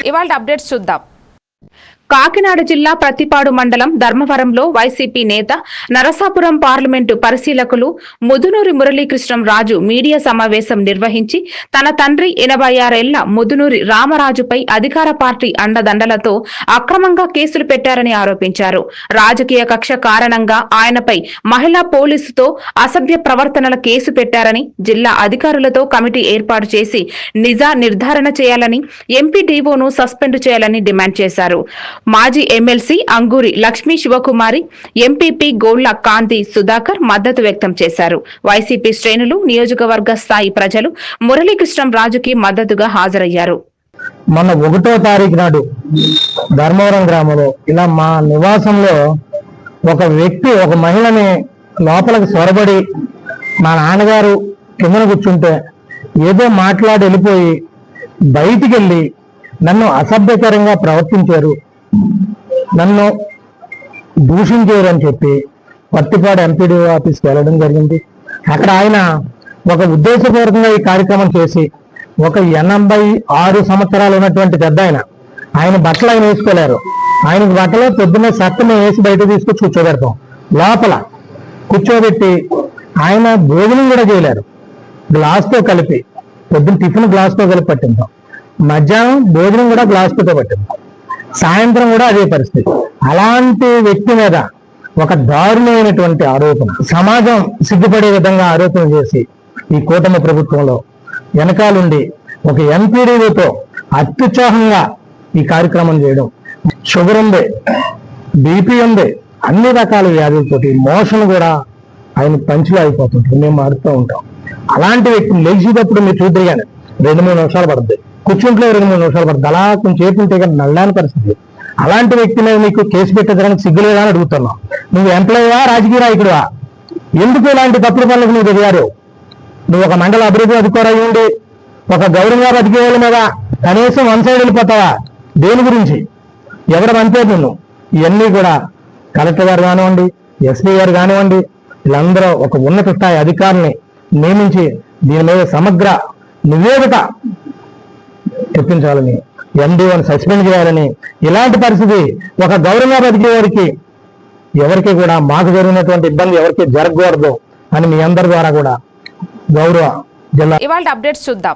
ఇవాళ అప్డేట్స్ చూద్దాం. కాకినాడ జిల్లా ప్రతిపాడు మండలం ధర్మవరంలో వైసీపీ నేత నరసాపురం పార్లమెంటు పరిశీలకులు ముదునూరి మురళీకృష్ణం రాజు మీడియా సమావేశం నిర్వహించి తన తండ్రి 86 ఏళ్ల ముదునూరి రామరాజుపై అధికార పార్టీ అండదండలతో అక్రమంగా కేసులు పెట్టారని ఆరోపించారు. రాజకీయ కక్ష కారణంగా ఆయనపై మహిళా పోలీసుతో అసభ్య ప్రవర్తనల కేసు పెట్టారని, జిల్లా అధికారులతో కమిటీ ఏర్పాటు చేసి నిజా నిర్ధారణ చేయాలని, ఎంపీడీఓను సస్పెండ్ చేయాలని డిమాండ్ చేశారు. మాజీ ఎమ్మెల్సీ అంగూరి లక్ష్మీ శివకుమారి, ఎంపీపీ గోళ్ల కాంతి సుధాకర్ మద్దతు వ్యక్తం చేశారు. వైసీపీ శ్రేణులు, నియోజకవర్గ స్థాయి ప్రజలు మురళీకృష్ణం రాజుకి మద్దతుగా హాజరయ్యారు. మొన్న 1వ తారీఖు నాడు ధర్మవరం గ్రామంలో ఇలా మా నివాసంలో ఒక వ్యక్తి ఒక మహిళని లోపలికి సొరబడి మా నాన్నగారు కిందన కూర్చుంటే ఏదో మాట్లాడి వెళ్ళిపోయి బయటికి వెళ్ళి నన్ను అసభ్యకరంగా ప్రవర్తించారు, నన్ను దూషించారు అని చెప్పి పత్తిపాడు ఎంపీడీఓ ఆఫీస్కి వెళ్ళడం జరిగింది. అక్కడ ఆయన ఒక ఉద్దేశపూర్వకంగా ఈ కార్యక్రమం చేసి ఒక 86 సంవత్సరాలు ఉన్నటువంటి పెద్ద ఆయన బట్టలు ఆయన వేసుకోలేరు. ఆయనకి బట్టలు పొద్దున్నే సత్తమే వేసి బయట తీసుకొచ్చి కూర్చోబెడతాం. లోపల కూర్చోబెట్టి ఆయన భోజనం కూడా చేయలేరు, గ్లాస్తో కలిపి పొద్దున్న టిఫిన్ గ్లాస్తో కలిపి పట్టిందాం, మధ్యాహ్నం భోజనం కూడా గ్లాస్తో పట్టిందాం, సాయంత్రం కూడా అదే పరిస్థితి. అలాంటి వ్యక్తి మీద ఒక దారుణమైనటువంటి ఆరోపణ, సమాజం సిగ్గుపడే విధంగా ఆరోపణ చేసి ఈ కూటమి ప్రభుత్వంలో వెనకాలుండి ఒక ఎంపీడీఓతో అత్యుత్సాహంగా ఈ కార్యక్రమం చేయడం, షుగర్ ఉంది, బీపీ ఉంది, అన్ని రకాల వ్యాధులతోటి మోషన్ కూడా ఆయన పంచులో అయిపోతుంటారు. మేము మారుతూ ఉంటాం. అలాంటి వ్యక్తిని లేచేటప్పుడు మీరు చూద్దరు కానీ 2-3 నిమిషాలు పడుతుంది, కూర్చుంట్లో 2-3 నిమిషాలు పడుతుంది, అలా కొంచెం చేతి ఉంటే కానీ నల్లాని పరిస్థితి. అలాంటి వ్యక్తి మీద నీకు కేసు పెట్టేదానికి సిగ్గులేదా అని అడుగుతున్నావు. నువ్వు ఎంప్లాయీవా, రాజకీయ నాయకుడువా? ఎందుకు ఇలాంటి తప్పుడు పనులకు నువ్వు దిగారు? నువ్వు ఒక మండల అభివృద్ధి అధికారి ఉండి ఒక గౌరవంగా బతికే వాళ్ళ మీద కనీసం 1 సైడ్ వెళ్ళిపోతావా? దేని గురించి? ఎవరు అంతే నిన్ను? ఇవన్నీ కూడా కలెక్టర్ గారు కానివ్వండి, ఎస్పీ గారు కానివ్వండి, వీళ్ళందరూ ఒక ఉన్నత స్థాయి అధికారిని నియమించి దీని మీద సమగ్ర నివేదిక తెప్పించాలని, ఎండీఓని సస్పెండ్ చేయాలని. ఇలాంటి పరిస్థితి ఒక గౌరవంగా బతికే వారికి ఎవరికి కూడా మాకు జరిగినటువంటి ఇబ్బంది ఎవరికి జరగకూడదు అని మీ అందరి ద్వారా కూడా గౌరవ జిల్లా ఇవాళ అప్డేట్స్ చూద్దాం.